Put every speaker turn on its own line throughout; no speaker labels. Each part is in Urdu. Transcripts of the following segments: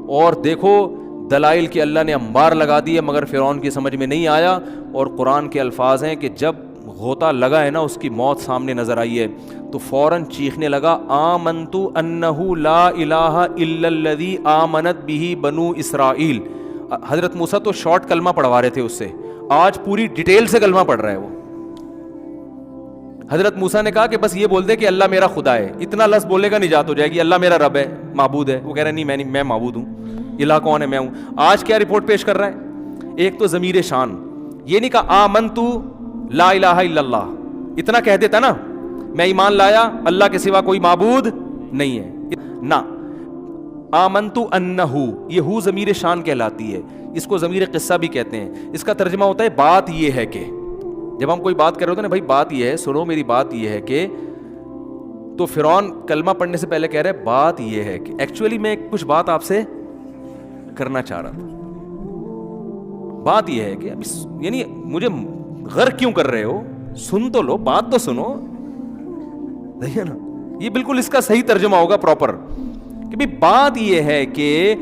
اور دیکھو دلائل کے اللہ نے انبار لگا دیے مگر فرعون کی سمجھ میں نہیں آیا. اور قرآن کے الفاظ ہیں کہ جب غوطہ لگا ہے نا, اس کی موت سامنے نظر آئی ہے تو فوراً چیخنے لگا آمنت انہ لا الہ الا الذی آمنت بہ بنو اسرائیل. حضرت موسیٰ تو شارٹ کلمہ پڑھوا رہے تھے اس سے, آج پوری ڈیٹیل سے کلمہ پڑھ رہا ہے وہ. حضرت موسیٰ نے کہا کہ بس یہ بول دے کہ اللہ میرا خدا ہے, اتنا لفظ بولے گا نجات ہو جائے گی. اللہ میرا رب ہے, معبود ہے. وہ کہہ رہے نہیں, میں معبود ہوں. الہ کون ہے؟ میں ہوں. آج کیا رپورٹ پیش کر رہا ہے؟ ایک تو ضمیر شان, یہ نہیں کہا آمنت لا الہ الا اللہ, اتنا کہہ دیتا نا میں ایمان لایا اللہ کے سوا کوئی معبود نہیں ہے نا. آمنت انہ, یہ ہو ضمیر شان کہلاتی ہے. اس کو ضمیر قصہ بھی کہتے ہیں. اس کا ترجمہ ہوتا ہے بات یہ ہے کہ, جب ہم کوئی بات کر رہے ہوتے ہیں نا, بھائی بات یہ ہے, سنو میری بات یہ ہے کہ, تو فرعون کلمہ پڑھنے سے پہلے کہہ رہے بات یہ ہے کہ ایکچولی میں کچھ بات آپ سے کرنا چاہ رہا تھا. بات یہ ہے کہ یعنی مجھے غرق کیوں کر رہے ہو, سن تو لو, بات تو سنو. ہے نا, یہ بالکل اس کا صحیح ترجمہ ہوگا پراپر کہ بھی بات یہ ہے کہ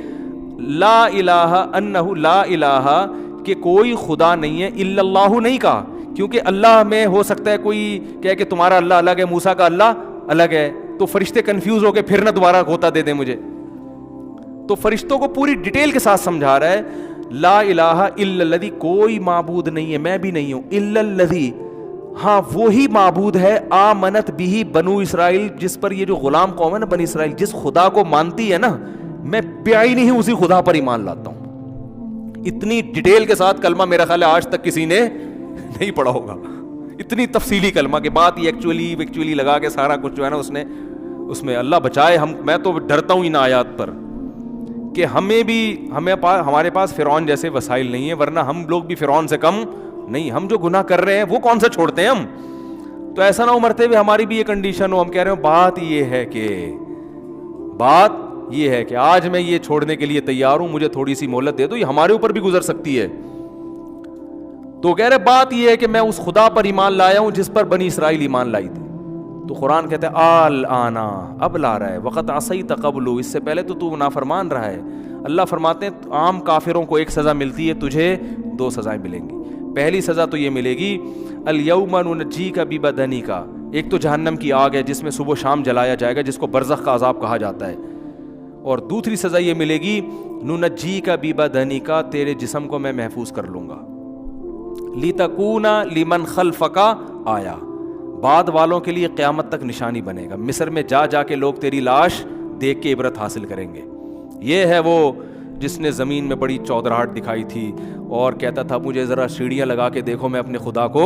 لا الہ انہ لا الہ, کہ کوئی خدا نہیں ہے, الا اللہ نہیں کہا کیونکہ اللہ میں ہو سکتا ہے کوئی کہے کہ تمہارا اللہ الگ ہے, موسیٰ کا اللہ الگ ہے, تو فرشتے کنفیوز ہو کے پھر نہ دوبارہ غوطہ دے دیں مجھے. تو فرشتوں کو پوری ڈیٹیل کے ساتھ سمجھا رہا ہے لا الہ الا الذی, کوئی معبود نہیں ہے, میں بھی نہیں ہوں, الا الذی, ہاں وہی معبود ہے, آمنت بھی بنو اسرائیل, جس پر یہ جو غلام قوم ہے نا بنی اسرائیل, جس خدا کو مانتی ہے نا, میں پیائی نہیں اسی خدا پر ایمان لاتا ہوں. اتنی ڈیٹیل کے ساتھ کلمہ میرا خیال ہے آج تک کسی نے نہیں پڑھا ہوگا, اتنی تفصیلی کلمہ کہ بات یہ ایکچولی لگا کے سارا کچھ جو ہے نا اس میں اللہ بچائے. میں تو ڈرتا ہوں ان آیات پر کہ ہمارے پاس فرعون جیسے وسائل نہیں ہیں, ورنہ ہم لوگ بھی فرعون سے کم نہیں. ہم جو گناہ کر رہے ہیں وہ کون سا چھوڑتے ہیں ہم, تو ایسا نہ ہو مرتے ہوئے ہماری بھی یہ کنڈیشن ہو, ہم کہہ رہے ہوں بات یہ ہے کہ آج میں یہ چھوڑنے کے لیے تیار ہوں, مجھے تھوڑی سی مہلت دے دو, یہ ہمارے اوپر بھی گزر سکتی ہے. تو کہہ رہے بات یہ ہے کہ میں اس خدا پر ایمان لایا ہوں جس پر بنی اسرائیل ایمان لائی تھی. تو قرآن کہتا ہے آنا, اب لا رہا ہے, وقت عصیت قبل, اس سے پہلے تو نافرمان رہا ہے. اللہ فرماتے ہیں عام کافروں کو ایک سزا ملتی ہے, تجھے 2 سزائیں ملیں گی. پہلی سزا تو یہ ملے گی الیوم ننجیک ببدنک, ایک تو جہنم کی آگ ہے جس میں صبح و شام جلایا جائے گا, جس کو برزخ کا عذاب کہا جاتا ہے. اور دوسری سزا یہ ملے گی ننجیک ببدنک, تیرے جسم کو میں محفوظ کر لوں گا, لتکون لمن خلفک آیا, بعد والوں کے لیے قیامت تک نشانی بنے گا. مصر میں جا کے لوگ تیری لاش دیکھ کے عبرت حاصل کریں گے. یہ ہے وہ جس نے زمین میں بڑی چودراہٹ دکھائی تھی اور کہتا تھا مجھے ذرا سیڑھیاں لگا کے دیکھو میں اپنے خدا کو